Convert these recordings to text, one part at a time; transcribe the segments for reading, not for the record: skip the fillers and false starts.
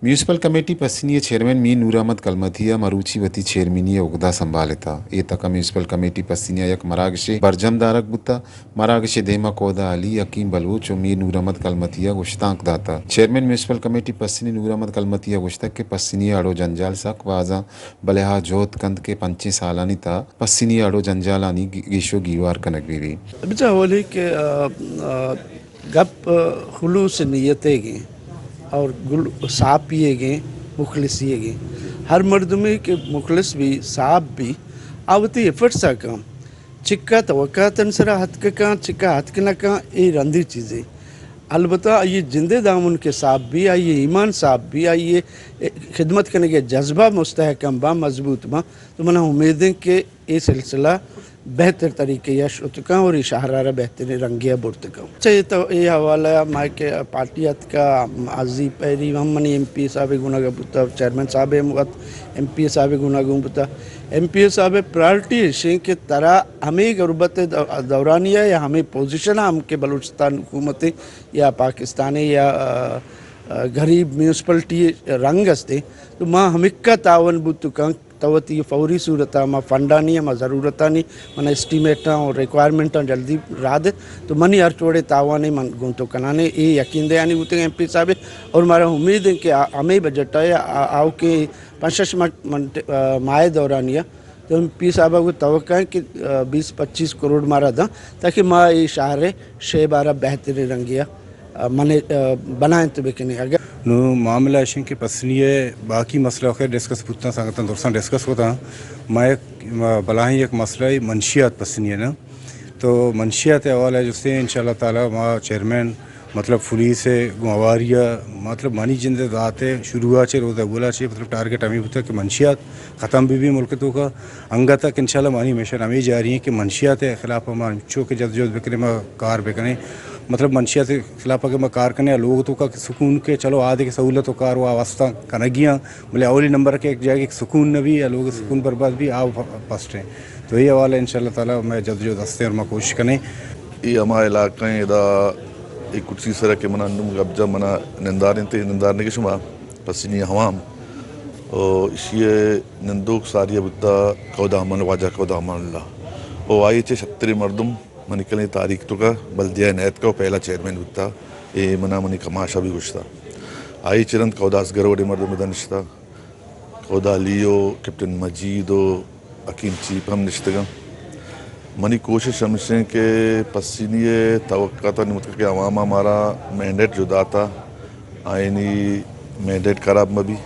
Municipal committee पस्सिनिया chairman मी नूर अहमद कलमथिया मरूची वती चेयरमिनिया उगदा संभालेता ए तका municipal committee पस्सिनिया यक मरागशे बरजम दारक बुता मरागशे देमा कोदा अली यकीम बलूच मी नूर अहमद कलमथिया गुश्तांक दाता चेयरमैन म्यूनसिपल कमेटी पस्सिनी नूर अहमद कलमथिया गुश्तक के पस्सिनिया अड़ो जंजाल सक वाजा बलेहा जोत कंद के 25 सालानी ता पस्सिनिया अड़ो जंजालानी गिशो गीवार कनक बीवी بجا होली के गप खुलूस नीयतेगे और गुल साफ पिएगे मुखलिसिएगे हर मर्दमे के मुखलिस भी साफ भी आवती एफर्ट सा काम चिक्का तवक्का तनसरा हथ का चिक्का हथ के ना का ये रंधी चीज़ें अलबत्ता ये जिंदे दामन के साथ भी आइए ईमान साहब भी आइए खिदमत करने के जज्बा मुस्तहकम बा मजबूत बा तो मना उम्मीदें कि ये सिलसिला बेहतर तरीके या शुतका और इशारा बेहतरीन रंगिया बुरतका चाहिए तो ये हवाला माय के पार्टियात का आजी पैरी मनी MP साहब गुनागा पुता चेयरमैन साहब मुगत MP साहब गुनागुं पुता MP साहब प्रायोरिटी है कि तरह हमें गुरबत दौरानिया या हमें पोजीशन हम के बलूचिस्तान हुकूमतें या पाकिस्तानी या गरीब म्यूनसिपलिटी रंग असते तो माँ हमिक्का तावन बुतुका तवती फौरी सूरत माँ फंडानी माँ ज़रूरतानी मन एस्टीमेट और रिक्वायरमेंट जल्दी राद तो मनी हर चोड़े तावाने मन गुंतो कनाने ये यकीन दे यानी उतने MP साहब और हमारा उम्मीद है कि हमें बजट है आओ के 5 माह दौरानिया तो MP साहब को तवक्का है कि 20-25 करोड़ मारा था ताकि माँ ये शहर शे बारा बेहतरीन रंगिया मने बनाए तो बेकने अगर नो मामला ऐसे कि पसलिए बाकी मसला खैर डिस्कस पूछना संगतन दोस्तों डिस्कस होता मैं बलाही एक मसला है मंशियात पसलिए ना तो मंशियात हवाला जिससे इंशाल्लाह ताला माँ चेयरमैन मतलब फुली से गवारिया मतलब मानी जिंदे दाते शुरुआत से रोज़ा बोला चाहिए मतलब टारगेट हमें होता है कि मंशियात ख़त्म भी मुल्क तो का अंगा तक इंशाल्लाह मानी हमेशा हमें जा रही है कि मंशियात के ख़िलाफ़ हमारे चो के जद्दोजहद बिकने में कार बिकने मतलब मंशिया से खिलाफ अगर मैं कार करने लोग तो का सुकून के चलो आधे की सहूलत तो कार हुआ वास्ता कनगियाँ बोले अवली नंबर के एक जगह सुकून न भी या लोग सुकून बर्बाद भी आओ फर्स्ट हैं तो ये हवाला इंशाल्लाह ताला मैं जल्द जो दस्ते और मैं कोशिश करें ये हमारे इलाके इदा एक कुछ सर के मना कब्जा मना निंदारने के शुमा पसीनी हवाम और इसी नंदोक सारिया बुद्धा कौदा हमन वाजा कौदा हमन ओ आई चे 36 मर्दम मनिकल तारीख तो का बल्दिया नैत का पहला चेयरमैन होता ये मना मनी कमाशा भी गुश्ता आई चिरंत कौदास गरोड़े मर्द मदनश्ता कौदा लियो कैप्टन मजीदो अकीम चीप हम निश्तगम मनी कोशिश हमसे के पसीनिए तवक्का था निमत के अवामा हमारा मैंडेट जुदा था आईनी मैंडेट खराब में भी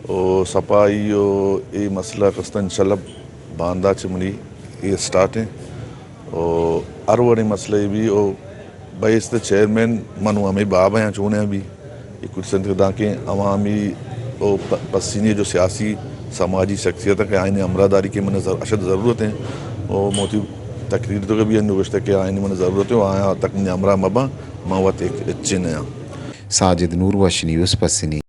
और सपाई ये मसला कस्ता इंशाल्लाह बांदा चमनी ये स्टार्ट है और अरवड़ी मसले भी और भाई इस चेयरमैन मनु हमें बाब हैं चुने भी एक कुछ संतदा के अवामी और पसीनी जो सियासी समाजी शख्सियत के आईने अमरादारी के मन अशद ज़रूरत है और मोती तकरीर तो कभी अनुगश्त के आईने मन ज़रूरत है आया तक अमरा मबा मावत एक चिन्ह साजिद नूर वश न्यूज़ पस्सिनी।